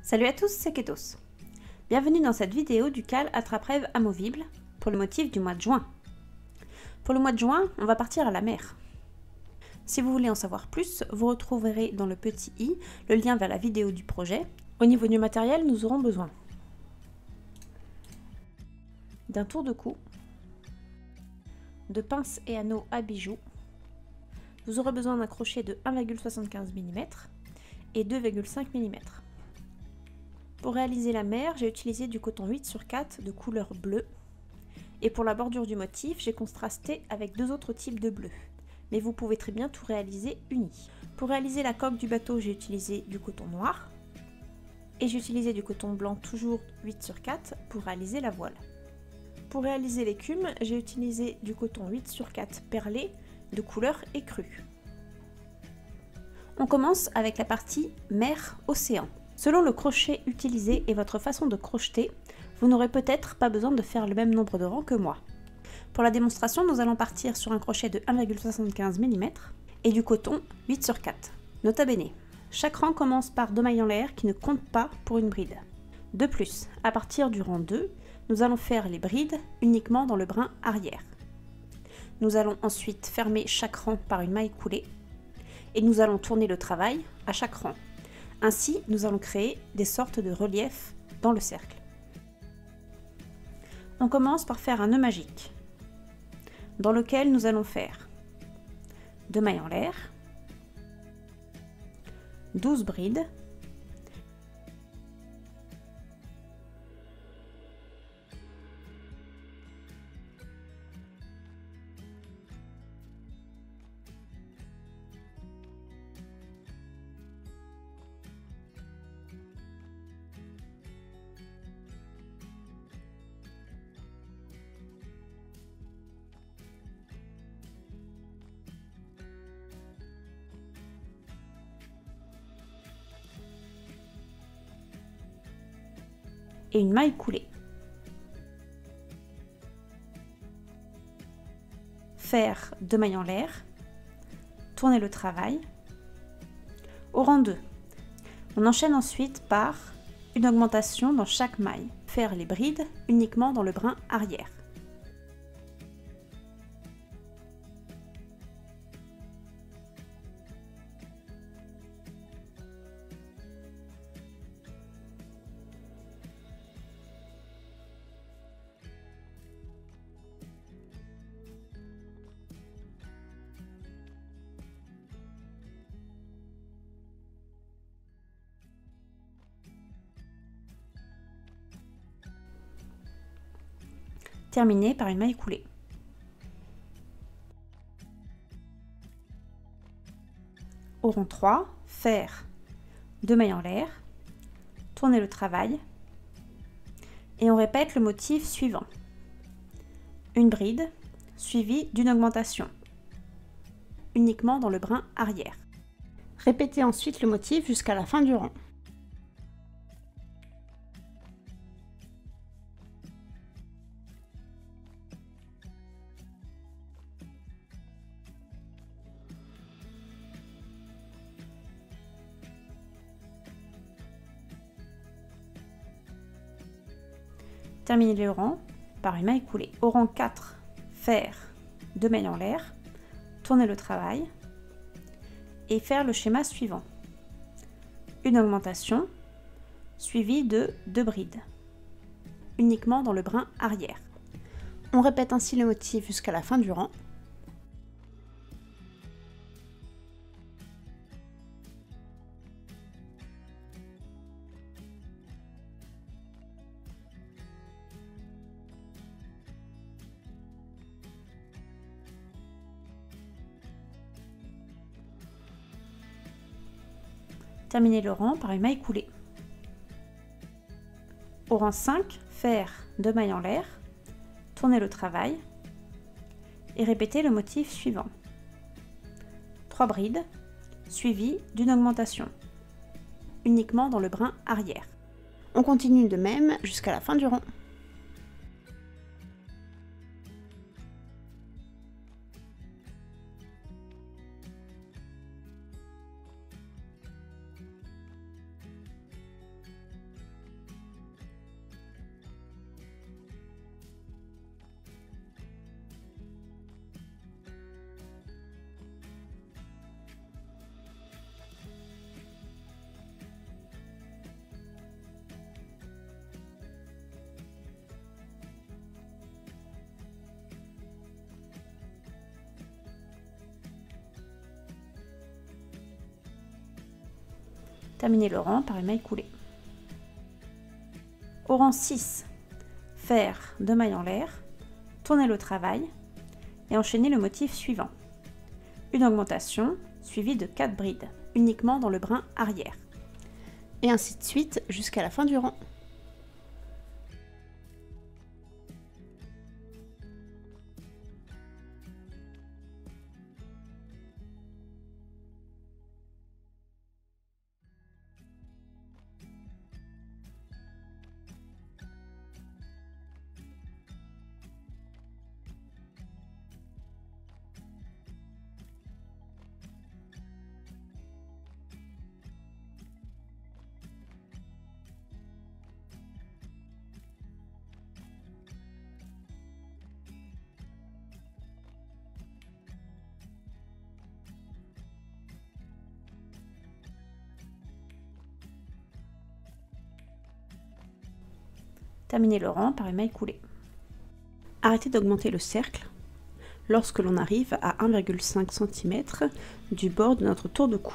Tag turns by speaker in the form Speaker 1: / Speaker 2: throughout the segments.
Speaker 1: Salut à tous, c'est Ketos. Bienvenue dans cette vidéo du cal attrape-rêve amovible pour le motif du mois de juin. Pour le mois de juin, on va partir à la mer. Si vous voulez en savoir plus, vous retrouverez dans le petit i le lien vers la vidéo du projet. Au niveau du matériel, nous aurons besoin d'un tour de cou, de pinces et anneaux à bijoux. Vous aurez besoin d'un crochet de 1,75 mm et 2,5 mm. Pour réaliser la mer, j'ai utilisé du coton 8 sur 4 de couleur bleue. Et pour la bordure du motif, j'ai contrasté avec deux autres types de bleu. Mais vous pouvez très bien tout réaliser uni. Pour réaliser la coque du bateau, j'ai utilisé du coton noir. Et j'ai utilisé du coton blanc, toujours 8 sur 4, pour réaliser la voile. Pour réaliser l'écume, j'ai utilisé du coton 8 sur 4 perlé de couleur écrue. On commence avec la partie mer-océan. Selon le crochet utilisé et votre façon de crocheter, vous n'aurez peut-être pas besoin de faire le même nombre de rangs que moi. Pour la démonstration, nous allons partir sur un crochet de 1,75 mm et du coton 8 sur 4. Nota bene, chaque rang commence par 2 mailles en l'air qui ne comptent pas pour une bride. De plus, à partir du rang 2, nous allons faire les brides uniquement dans le brin arrière. Nous allons ensuite fermer chaque rang par une maille coulée et nous allons tourner le travail à chaque rang. Ainsi, nous allons créer des sortes de reliefs dans le cercle. On commence par faire un nœud magique, dans lequel nous allons faire 2 mailles en l'air, 12 brides, et une maille coulée. Faire 2 mailles en l'air, tourner le travail. Au rang 2, on enchaîne ensuite par une augmentation dans chaque maille. Faire les brides uniquement dans le brin arrière. Terminé par une maille coulée. Au rang 3, faire 2 mailles en l'air, tourner le travail et on répète le motif suivant. Une bride suivie d'une augmentation, uniquement dans le brin arrière. Répétez ensuite le motif jusqu'à la fin du rang. Terminez le rang par une maille coulée. Au rang 4, faire 2 mailles en l'air, tourner le travail et faire le schéma suivant. Une augmentation suivie de 2 brides, uniquement dans le brin arrière. On répète ainsi le motif jusqu'à la fin du rang. Terminez le rang par une maille coulée. Au rang 5, faire 2 mailles en l'air, tourner le travail et répéter le motif suivant. 3 brides suivies d'une augmentation, uniquement dans le brin arrière. On continue de même jusqu'à la fin du rang. Terminez le rang par une maille coulée. Au rang 6, faire 2 mailles en l'air, tournez le travail et enchaînez le motif suivant. Une augmentation suivie de 4 brides, uniquement dans le brin arrière. Et ainsi de suite jusqu'à la fin du rang. Terminez le rang par une maille coulée. Arrêtez d'augmenter le cercle lorsque l'on arrive à 1,5 cm du bord de notre tour de cou.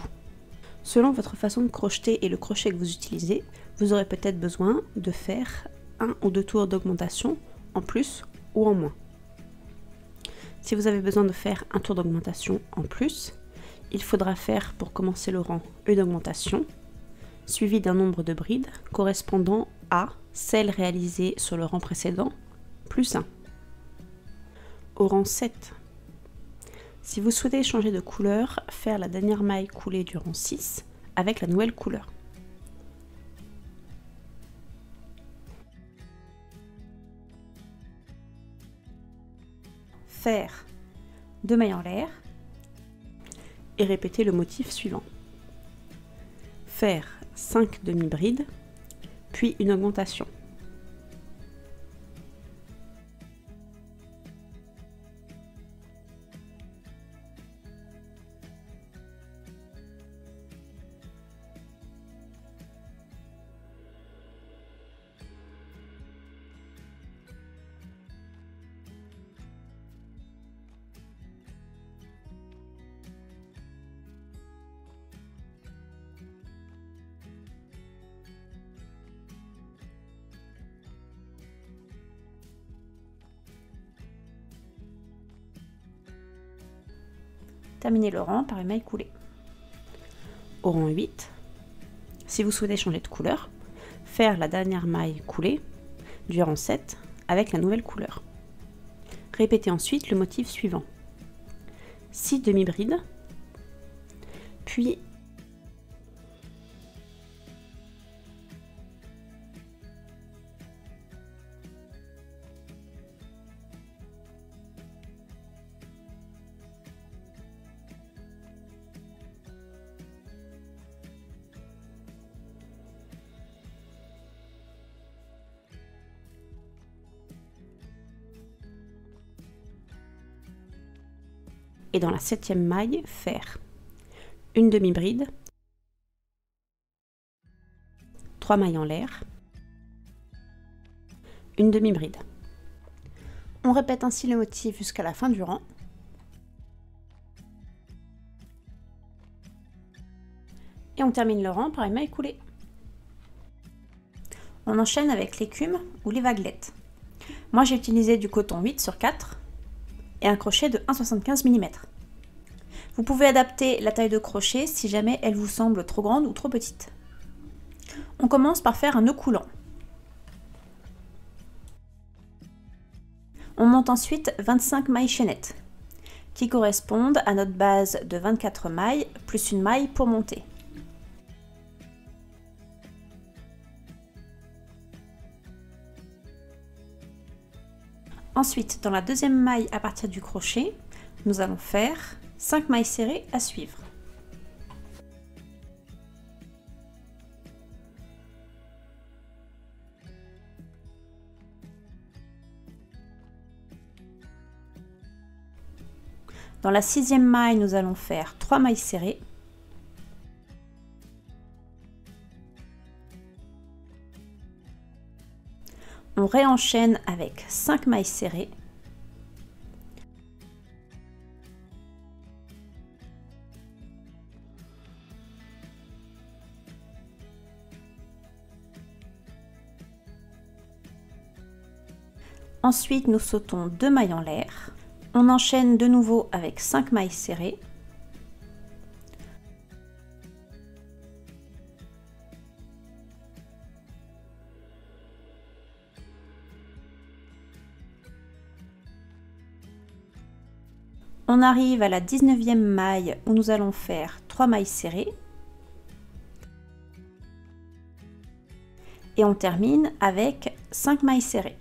Speaker 1: Selon votre façon de crocheter et le crochet que vous utilisez, vous aurez peut-être besoin de faire 1 ou 2 tours d'augmentation en plus ou en moins. Si vous avez besoin de faire un tour d'augmentation en plus, il faudra faire pour commencer le rang une augmentation, suivie d'un nombre de brides correspondant à celle réalisée sur le rang précédent, plus 1. Au rang 7, si vous souhaitez changer de couleur, faire la dernière maille coulée du rang 6 avec la nouvelle couleur. Faire 2 mailles en l'air et répéter le motif suivant. Faire 5 demi-brides, puis une augmentation. Terminez le rang par une maille coulée. Au rang 8, si vous souhaitez changer de couleur, faire la dernière maille coulée du rang 7 avec la nouvelle couleur. Répétez ensuite le motif suivant. 6 demi-brides, puis et dans la 7e maille, faire une demi-bride, 3 mailles en l'air, une demi-bride. On répète ainsi le motif jusqu'à la fin du rang. Et on termine le rang par une maille coulée. On enchaîne avec l'écume ou les vaguelettes. Moi j'ai utilisé du coton 8/4 et un crochet de 1,75 mm. Vous pouvez adapter la taille de crochet si jamais elle vous semble trop grande ou trop petite. On commence par faire un nœud coulant. On monte ensuite 25 mailles chaînettes qui correspondent à notre base de 24 mailles plus une maille pour monter. Ensuite, dans la 2e maille à partir du crochet, nous allons faire 5 mailles serrées à suivre. Dans la 6e maille, nous allons faire 3 mailles serrées. On réenchaîne avec 5 mailles serrées. Ensuite, nous sautons 2 mailles en l'air. On enchaîne de nouveau avec 5 mailles serrées. On arrive à la 19e maille où nous allons faire 3 mailles serrées. Et on termine avec 5 mailles serrées.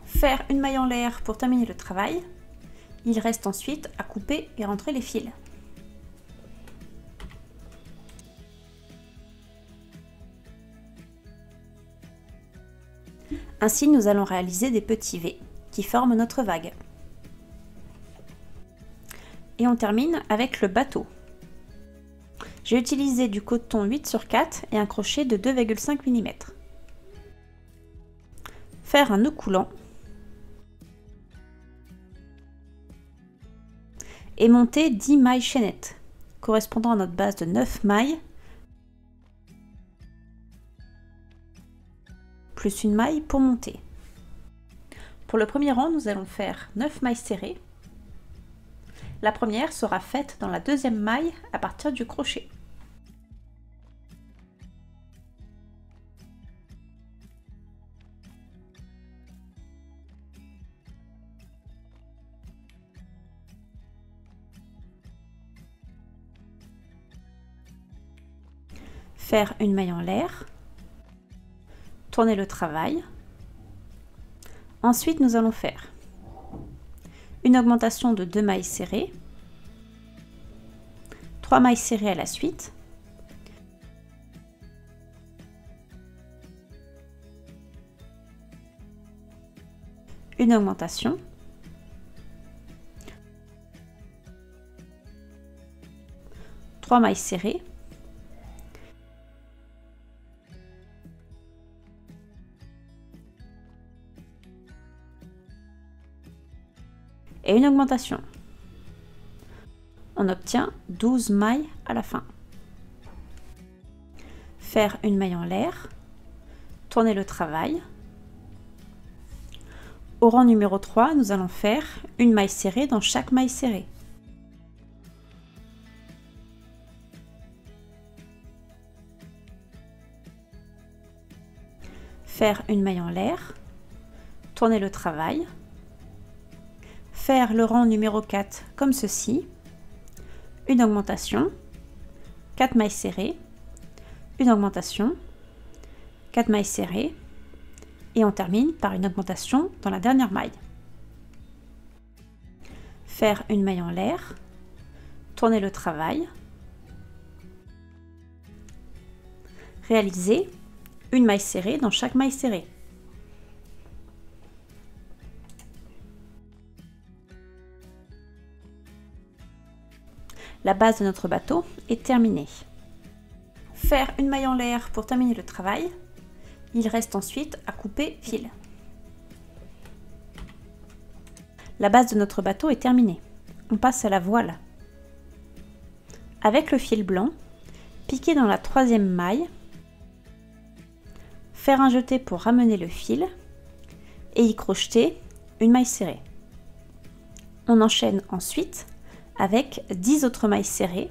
Speaker 1: Faire une maille en l'air pour terminer le travail. Il reste ensuite à couper et rentrer les fils. Ainsi, nous allons réaliser des petits V qui forment notre vague. Et on termine avec le bateau. J'ai utilisé du coton 8/4 et un crochet de 2,5 mm. Faire un nœud coulant. Et monter 10 mailles chaînettes, correspondant à notre base de 9 mailles, plus une maille pour monter. Pour le premier rang, nous allons faire 9 mailles serrées. La première sera faite dans la deuxième maille à partir du crochet. Faire une maille en l'air, tourner le travail. Ensuite, nous allons faire une augmentation de 2 mailles serrées, 3 mailles serrées à la suite, une augmentation, trois mailles serrées, et une augmentation. On obtient 12 mailles à la fin. Faire une maille en l'air, tourner le travail. Au rang numéro 3, nous allons faire une maille serrée dans chaque maille serrée. Faire une maille en l'air, tourner le travail. Faire le rang numéro 4 comme ceci, une augmentation, 4 mailles serrées, une augmentation, 4 mailles serrées, et on termine par une augmentation dans la dernière maille. Faire une maille en l'air, tourner le travail, réaliser une maille serrée dans chaque maille serrée. La base de notre bateau est terminée. Faire une maille en l'air pour terminer le travail. Il reste ensuite à couper fil. La base de notre bateau est terminée. On passe à la voile. Avec le fil blanc, piquer dans la troisième maille, faire un jeté pour ramener le fil et y crocheter une maille serrée. On enchaîne ensuite avec 10 autres mailles serrées.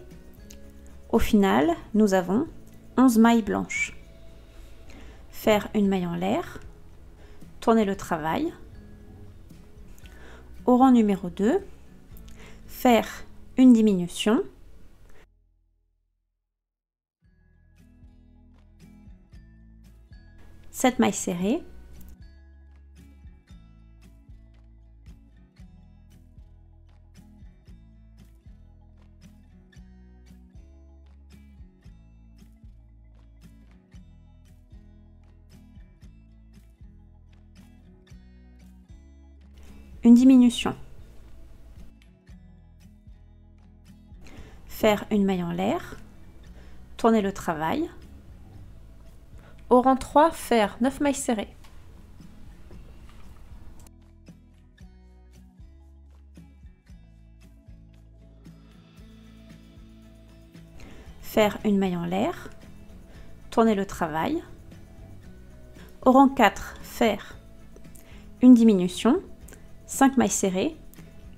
Speaker 1: Au final, nous avons 11 mailles blanches. Faire une maille en l'air, tourner le travail. Au rang numéro 2, faire une diminution. Sept mailles serrées. Une diminution. Faire une maille en l'air, tourner le travail. Au rang 3, faire 9 mailles serrées. faire une maille en l'air, tourner le travail. Au rang 4, faire une diminution, 5 mailles serrées,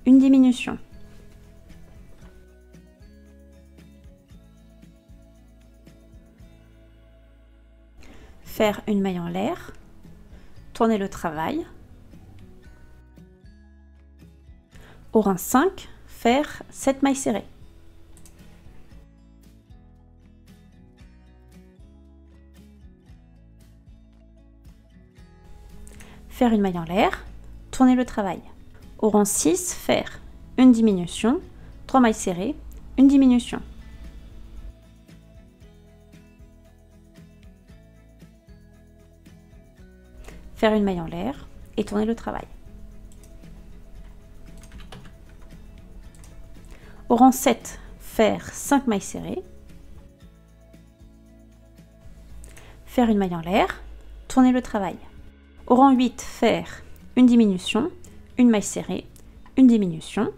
Speaker 1: une diminution. Faire une maille en l'air, tourner le travail. Au rang 5, faire 7 mailles serrées. Faire une maille en l'air, tourner le travail. Au rang 6, faire une diminution, 3 mailles serrées, une diminution. Faire une maille en l'air et tourner le travail. Au rang 7, faire 5 mailles serrées. Faire une maille en l'air, tourner le travail. Au rang 8, faire une diminution, une maille serrée, une diminution.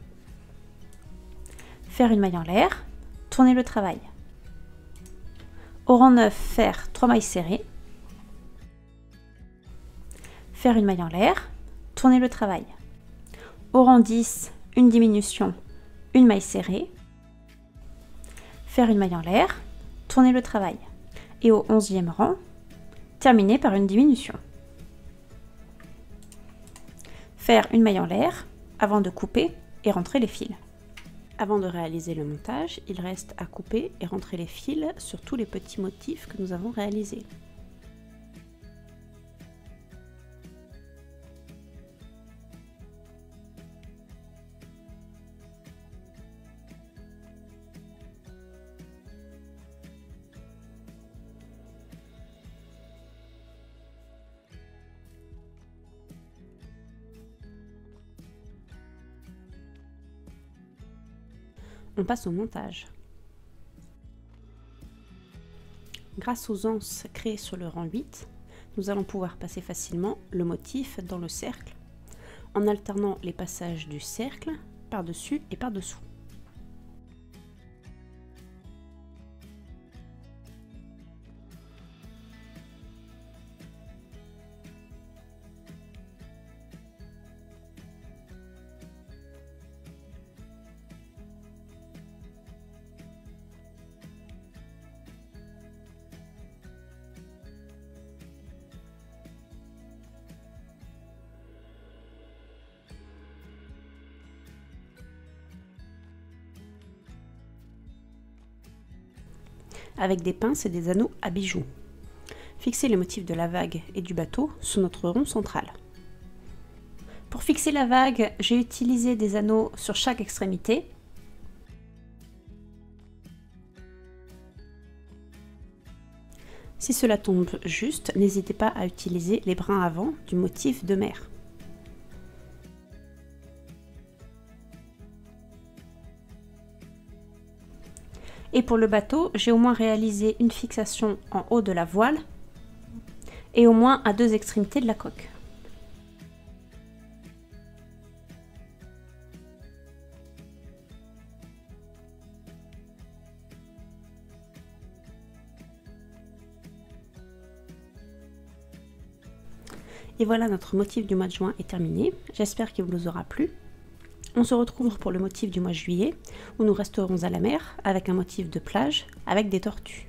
Speaker 1: Faire une maille en l'air, tourner le travail. Au rang 9, faire 3 mailles serrées. Faire une maille en l'air, tourner le travail. Au rang 10, une diminution, une maille serrée. Faire une maille en l'air, tourner le travail. Et au 11e rang, terminer par une diminution. Faire une maille en l'air avant de couper et rentrer les fils. Avant de réaliser le montage, il reste à couper et rentrer les fils sur tous les petits motifs que nous avons réalisés. On passe au montage. Grâce aux anses créées sur le rang 8, nous allons pouvoir passer facilement le motif dans le cercle en alternant les passages du cercle par-dessus et par-dessous. Avec des pinces et des anneaux à bijoux. Fixez le motif de la vague et du bateau sous notre rond central. Pour fixer la vague, j'ai utilisé des anneaux sur chaque extrémité. Si cela tombe juste, n'hésitez pas à utiliser les brins avant du motif de mer. Et pour le bateau, j'ai au moins réalisé une fixation en haut de la voile et au moins à 2 extrémités de la coque. Et voilà, notre motif du mois de juin est terminé. J'espère qu'il vous aura plu. On se retrouve pour le motif du mois de juillet, où nous resterons à la mer avec un motif de plage avec des tortues.